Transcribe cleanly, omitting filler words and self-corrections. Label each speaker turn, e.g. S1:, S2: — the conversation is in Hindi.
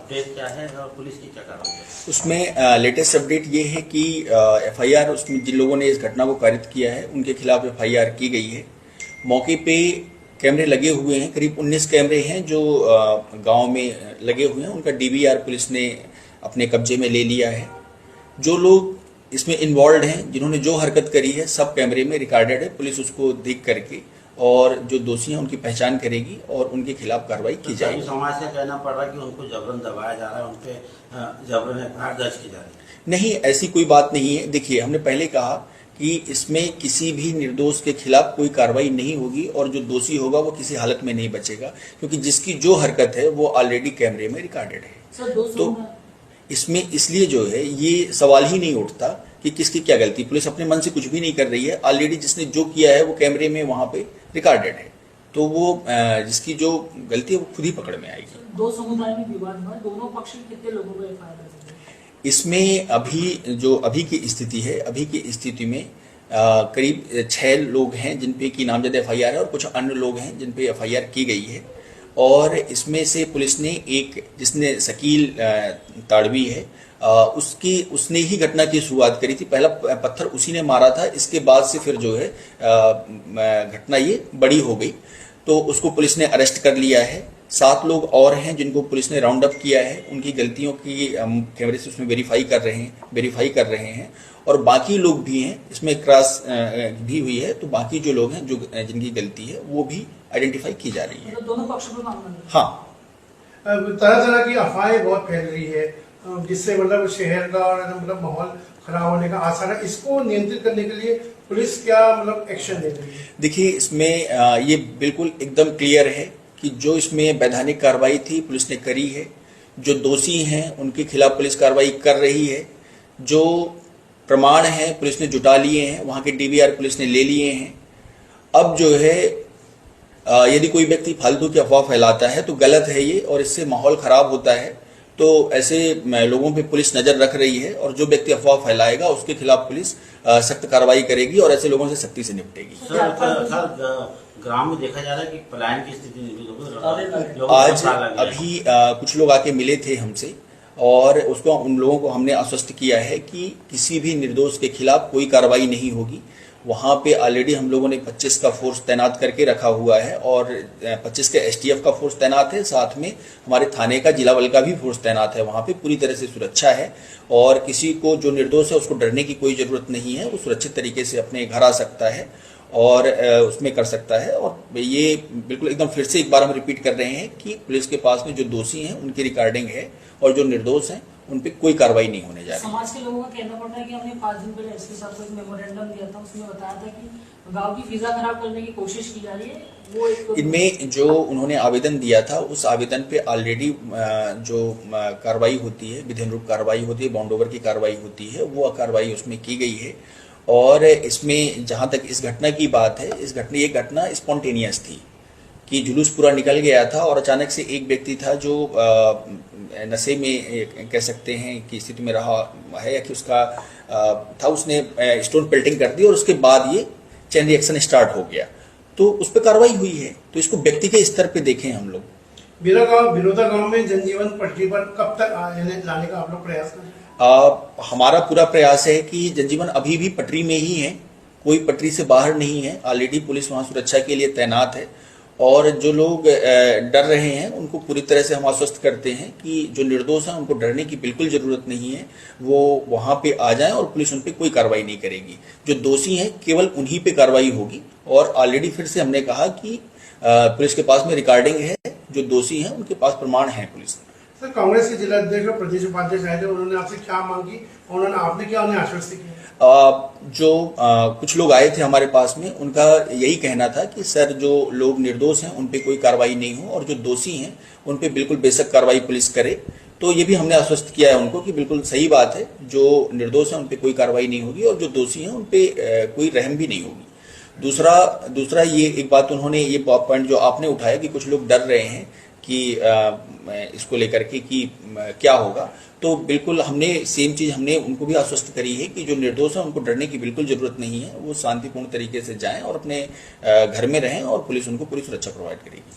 S1: अपडेट क्या है और पुलिस की क्या कार्रवाई है?
S2: उसमें लेटेस्ट अपडेट ये है कि एफआईआर, उसमें जिन लोगों ने इस घटना को कारित किया है उनके खिलाफ एफआईआर की गई है। मौके पे कैमरे लगे हुए हैं, करीब 19 कैमरे हैं जो गांव में लगे हुए हैं। उनका डीवीआर पुलिस ने अपने कब्जे में ले लिया है। जो लोग इसमें इन्वॉल्व हैं, जिन्होंने जो हरकत करी है, सब कैमरे में रिकॉर्डेड है। पुलिस उसको देख करके और जो दोषी हैं उनकी पहचान करेगी और उनके खिलाफ कार्रवाई की जाएगी।
S1: समाज का कहना पड़ रहा है कि उनको जबरन दबाया जा रहा है, उनपे जबरन एफआईआर दर्ज की जा रही है।
S2: नहीं, ऐसी कोई बात नहीं है। देखिए, हमने पहले कहा कि इसमें किसी भी निर्दोष के खिलाफ कोई कार्रवाई नहीं होगी और जो दोषी होगा वो किसी हालत में नहीं बचेगा, क्योंकि जिसकी जो हरकत है वो ऑलरेडी कैमरे में रिकॉर्डेड है। तो इसमें इसलिए जो है ये सवाल ही नहीं उठता कि किसकी क्या गलती। पुलिस अपने मन से कुछ भी नहीं कर रही है। ऑलरेडी जिसने जो किया है वो कैमरे में वहां पे रिकॉर्डेड है, तो वो जिसकी जो गलती है वो खुद ही पकड़ में आएगी।
S3: दो समुदाय में विवाद हुआ, दोनों पक्ष में कितने लोगों को एफआईआर?
S2: इसमें अभी की स्थिति है, अभी की स्थिति में करीब 6 लोग हैं जिन पे की नामजद एफआईआर है और कुछ अन्य लोग हैं जिन पे एफआईआर की गई है। और इसमें से पुलिस ने एक, जिसने शकील ताड़वी है, उसने ही घटना की शुरुआत करी थी। पहला पत्थर उसी ने मारा था। इसके बाद से फिर जो है घटना ये बड़ी हो गई, तो उसको पुलिस ने अरेस्ट कर लिया है। 7 लोग और हैं जिनको पुलिस ने राउंड अप किया है। उनकी गलतियों की कैमरे से उसमें वेरीफाई कर रहे हैं और बाकी लोग भी हैं, इसमें क्रॉस भी हुई है, तो बाकी जो लोग हैं जो जिनकी गलती है वो भी आइडेंटिफाई की जा रही है।
S3: तो दोनों पक्षों पर मामला है।
S2: हाँ,
S4: तरह तरह की अफवाहें बहुत फैल रही है, जिससे मतलब शहर का और मतलब माहौल खराब होने का आसार है। इसको नियंत्रित करने के लिए पुलिस क्या मतलब एक्शन ले रही है?
S2: देखिए, इसमें ये बिल्कुल एकदम क्लियर है कि जो इसमें वैधानिक कार्रवाई थी पुलिस ने करी है। जो दोषी हैं उनके खिलाफ पुलिस कार्रवाई कर रही है। जो प्रमाण हैं पुलिस ने जुटा लिए हैं, वहां के डीवीआर पुलिस ने ले लिए हैं। अब जो है यदि कोई व्यक्ति फालतू की अफवाह फैलाता है तो गलत है ये, और इससे माहौल खराब होता है। तो ऐसे लोगों पे पुलिस नजर रख रही है और जो व्यक्ति अफवाह फैलाएगा उसके खिलाफ पुलिस सख्त कार्रवाई करेगी और ऐसे लोगों से सख्ती से निपटेगी।
S1: सर, ग्राम में देखा जा रहा है कि पलायन की स्थिति
S2: आज अभी कुछ लोग आके मिले थे हमसे और उसको उन लोगों को हमने आश्वस्त किया है कि किसी भी निर्दोष के खिलाफ कोई कार्रवाई नहीं होगी। वहां पे ऑलरेडी हम लोगों ने 25 का फोर्स तैनात करके रखा हुआ है और 25 के एसटीएफ का फोर्स तैनात है। साथ में हमारे थाने का जिला बल का भी फोर्स तैनात है। वहां पे पूरी तरह से सुरक्षा है और किसी को जो निर्दोष है उसको डरने की कोई जरूरत नहीं है। वो सुरक्षित तरीके से अपने घर आ सकता है और उसमें कर सकता है। और ये बिल्कुल एकदम फिर से एक बार हम रिपीट कर रहे हैं कि पुलिस के पास में जो दोषी हैं उनकी रिकॉर्डिंग है और जो निर्दोष हैं उन पे कोई कार्रवाई नहीं होने जा रही।
S3: समाज के लोगों का कहना पड़ रहा है कि हमने 5 दिन पहले एसपी साहब को एक मेमोरेंडम दिया था, उसमें बताया था कि गांव की फिजा खराब करने की कोशिश की जा रही है। वो एक
S2: इनमें जो उन्होंने आवेदन दिया था उस आवेदन पे ऑलरेडी जो कार्रवाई होती है, विधिन रूप कार्रवाई होती है, बाउंड ओवर की कार्रवाई होती है, वो कार्रवाई उसमें की गई है। और इसमें जहां तक इस घटना की बात है, ये घटना स्पॉन्टेनियस थी कि जुलूस पूरा निकल गया था और अचानक से एक व्यक्ति था जो नशे में कह सकते हैं कि स्थिति में रहा है या कि उसका था, उसने स्टोन पेल्टिंग कर दी और उसके बाद ये चेन रिएक्शन स्टार्ट हो गया, तो उस पर कार्रवाई हुई है। तो इसको व्यक्ति के स्तर पे देखें हम लोग।
S4: बिरोदा गांव में जनजीवन पटरी पर कब तक लाने का आप लोग प्रयास करें?
S2: हमारा पूरा प्रयास है कि जनजीवन अभी भी पटरी में ही है, कोई पटरी से बाहर नहीं है। ऑलरेडी पुलिस वहां सुरक्षा के लिए तैनात है और जो लोग डर रहे हैं उनको पूरी तरह से हम आश्वस्त करते हैं कि जो निर्दोष हैं उनको डरने की बिल्कुल जरूरत नहीं है। वो वहां पे आ जाएं और पुलिस उन पे कोई कार्रवाई नहीं करेगी। जो दोषी हैं केवल उन्हीं पे कार्रवाई होगी। और ऑलरेडी फिर से हमने कहा कि पुलिस के पास में रिकॉर्डिंग है, जो दोषी हैं उनके पास प्रमाण है पुलिस।
S4: सर, कांग्रेस के जिला अध्यक्ष और प्रदेश उपाध्यक्ष आए थे, उन्होंने आपसे क्या मांगी, उन्होंने आपने क्या उन्हें आश्वस्त किया?
S2: कुछ लोग आए थे हमारे पास में, उनका यही कहना था कि सर जो लोग निर्दोष हैं उन पे कोई कार्रवाई नहीं हो और जो दोषी हैं उन पे बिल्कुल बेशक कार्रवाई पुलिस करे। तो ये भी हमने आश्वस्त किया है उनको कि बिल्कुल सही बात है, जो निर्दोष हैं उन पे कोई कार्रवाई नहीं होगी और जो दोषी हैं उन पे कोई रहम भी नहीं होगी। दूसरा ये एक बात उन्होंने, ये पॉइंट जो आपने उठाया कि कुछ लोग डर रहे हैं कि इसको लेकर के कि क्या होगा, तो बिल्कुल हमने सेम चीज हमने उनको भी आश्वस्त करी है कि जो निर्दोष हैं उनको डरने की बिल्कुल जरूरत नहीं है। वो शांतिपूर्ण तरीके से जाएं और अपने घर में रहें और पुलिस उनको पूरी सुरक्षा प्रोवाइड करेगी।